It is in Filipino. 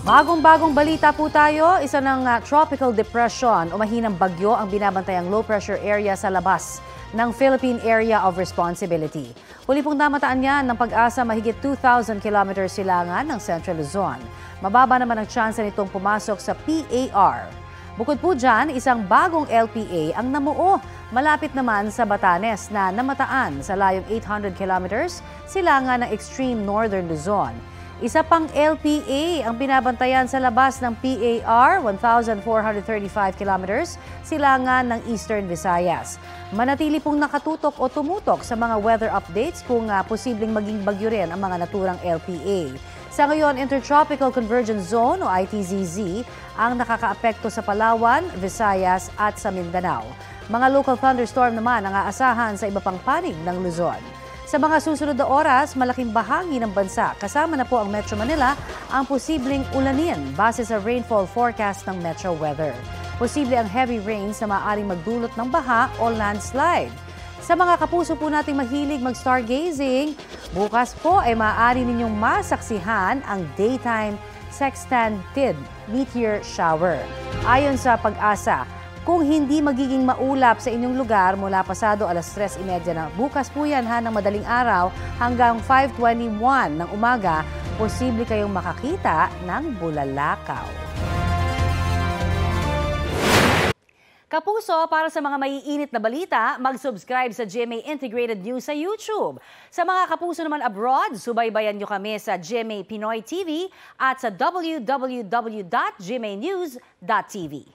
Bagong-bagong balita po tayo, isa ng tropical depression o mahinang bagyo ang binabantayang low pressure area sa labas ng Philippine Area of Responsibility. Huli pong namataan yan ng Pag-asa mahigit 2,000 kilometers silangan ng Central Luzon. Mababa naman ang tsansa nitong pumasok sa PAR. Bukod po dyan, isang bagong LPA ang namuo malapit naman sa Batanes na namataan sa layong 800 kilometers silangan ng extreme northern Luzon. Isa pang LPA ang binabantayan sa labas ng PAR, 1,435 kilometers, silangan ng Eastern Visayas. Manatili pong nakatutok o tumutok sa mga weather updates kung posibleng maging bagyo rin ang mga naturang LPA. Sa ngayon, Intertropical Convergence Zone o ITZZ ang nakakaapekto sa Palawan, Visayas at sa Mindanao. Mga local thunderstorm naman ang aasahan sa iba pang panig ng Luzon. Sa mga susunod na oras, malaking bahagi ng bansa, kasama na po ang Metro Manila, ang posibleng ulanin base sa rainfall forecast ng Metro Weather. Posible ang heavy rains na maaaring magdulot ng baha o landslide. Sa mga kapuso po nating mahilig mag-stargazing, bukas po ay maaari ninyong masaksihan ang daytime sextanted meteor shower. Ayon sa Pag-asa, kung hindi magiging maulap sa inyong lugar mula pasado 3:30 na bukas po yan ng madaling araw hanggang 5:21 ng umaga, posible kayong makakita ng bulalakaw. Kapuso, para sa mga maiinit na balita, mag-subscribe sa GMA Integrated News sa YouTube. Sa mga kapuso naman abroad, subaybayan nyo kami sa GMA Pinoy TV at sa www.gmanews.tv.